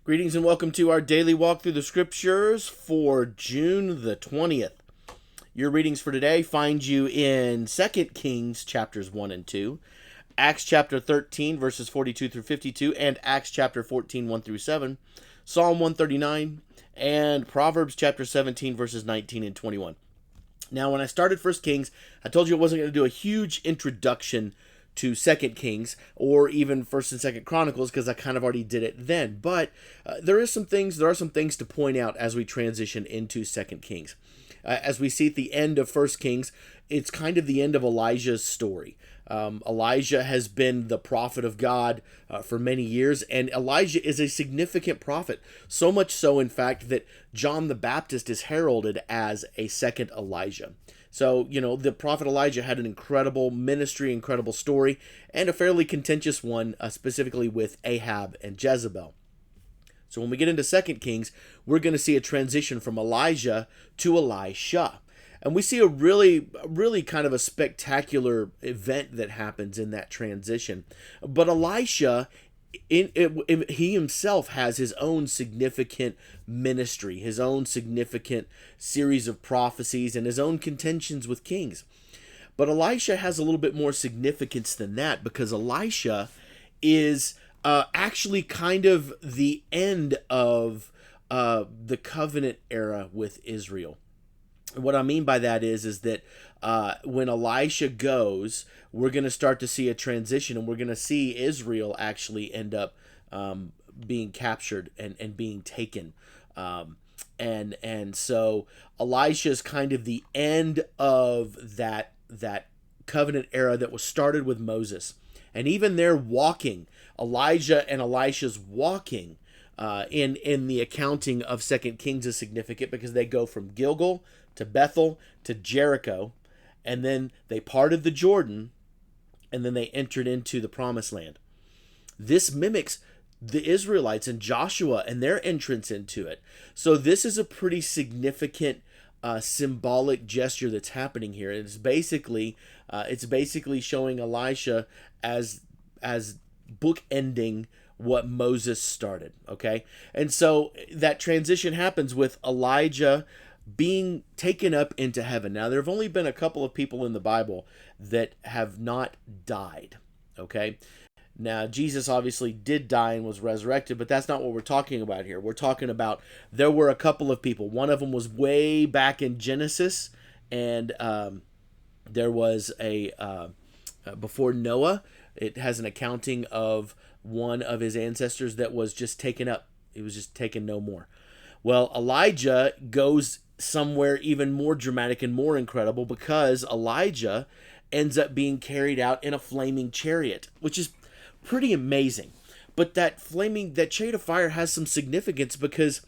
Greetings and welcome to our daily walk through the scriptures for June the 20th. Your readings for today find you in 2 Kings chapters 1 and 2, Acts chapter 13 verses 42 through 52, and Acts chapter 14 1 through 7, Psalm 139, and Proverbs chapter 17 verses 19 and 21. Now, when I started 1 Kings, I told you I wasn't going to do a huge introduction to 2 Kings or even 1st and 2nd Chronicles because I kind of already did it then. But there are some things to point out as we transition into 2 Kings. As we see at the end of 1 Kings, it's kind of the end of Elijah's story. Elijah has been the prophet of God for many years, and Elijah is a significant prophet. So much so, in fact, that John the Baptist is heralded as a second Elijah. So, the prophet Elijah had an incredible ministry, incredible story, and a fairly contentious one, specifically with Ahab and Jezebel. So when we get into 2 Kings, we're going to see a transition from Elijah to Elisha. And we see a really kind of a spectacular event that happens in that transition. But Elisha, he himself has his own significant ministry, his own significant series of prophecies, and his own contentions with kings. But Elisha has a little bit more significance than that, because Elisha is actually kind of the end of the covenant era with Israel. What I mean by that is that when Elisha goes, we're going to start to see a transition, and we're going to see Israel actually end up being captured and being taken. And so Elisha is kind of the end of that covenant era that was started with Moses. And even they're walking, Elijah and Elisha's walking in the accounting of 2 Kings is significant because they go from Gilgal to Bethel to Jericho, and then they parted the Jordan, and then they entered into the promised land. This mimics the Israelites and Joshua and their entrance into it. So this is a pretty significant symbolic gesture that's happening here. It's basically showing Elisha as bookending what Moses started. Okay, and so that transition happens with Elijah being taken up into heaven. Now, there have only been a couple of people in the Bible that have not died. Okay. Now, Jesus obviously did die and was resurrected, but that's not what we're talking about here. We're talking about there were a couple of people. One of them was way back in Genesis, and there was before Noah. It has an accounting of one of his ancestors that was just taken up. He was just taken no more. Well, Elijah goes somewhere even more dramatic and more incredible, because Elijah ends up being carried out in a flaming chariot, which is pretty amazing. But that chariot of fire has some significance, because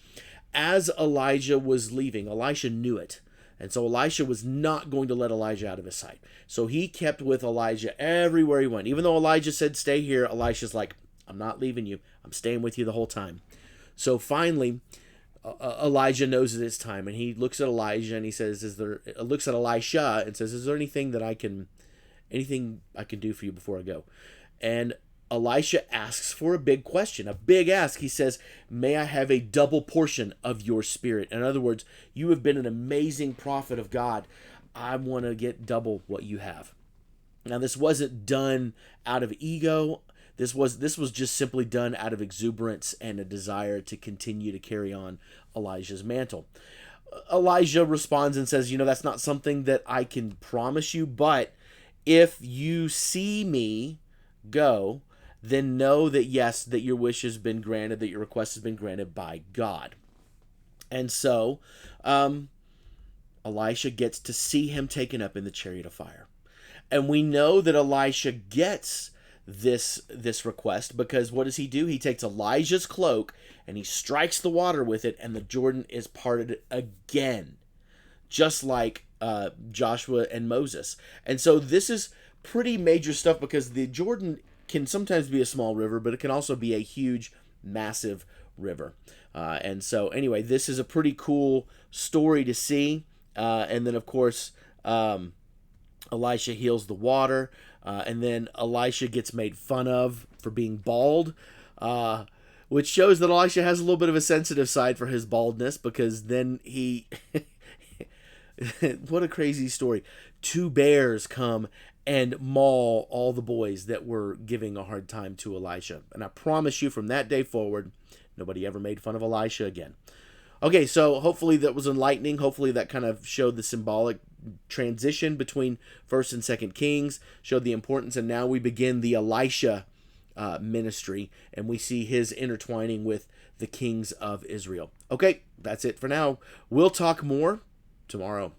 as Elijah was leaving, Elisha knew it. And so Elisha was not going to let Elijah out of his sight. So he kept with Elijah everywhere he went. Even though Elijah said, "Stay here," Elisha's like, "I'm not leaving you. I'm staying with you the whole time." So finally, Elijah knows that it's time, and he looks at Elijah and he says, looks at Elisha and says, "Is there anything I can do for you before I go?" And Elisha asks for a big question, a big ask. He says, "May I have a double portion of your spirit?" In other words, you have been an amazing prophet of God. I want to get double what you have. Now, this wasn't done out of ego. This was just simply done out of exuberance and a desire to continue to carry on Elijah's mantle. Elijah responds and says, "That's not something that I can promise you, but if you see me go, then know that yes, that your wish has been granted, that your request has been granted by God." And so Elisha gets to see him taken up in the chariot of fire. And we know that Elisha gets this request because what does he do? He takes Elijah's cloak and he strikes the water with it, and the Jordan is parted again, just like Joshua and Moses. And so this is pretty major stuff, because the Jordan can sometimes be a small river, but it can also be a huge, massive river. And so anyway, this is a pretty cool story to see. And then, of course, Elisha heals the water. And then Elisha gets made fun of for being bald. which shows that Elisha has a little bit of a sensitive side for his baldness, because then he what a crazy story. Two bears come and maul all the boys that were giving a hard time to Elisha. And I promise you, from that day forward, nobody ever made fun of Elisha again. Okay, so hopefully that was enlightening. Hopefully that kind of showed the symbolic transition between 1st and 2nd Kings, showed the importance, and now we begin the Elisha ministry, and we see his intertwining with the kings of Israel. Okay, that's it for now. We'll talk more tomorrow.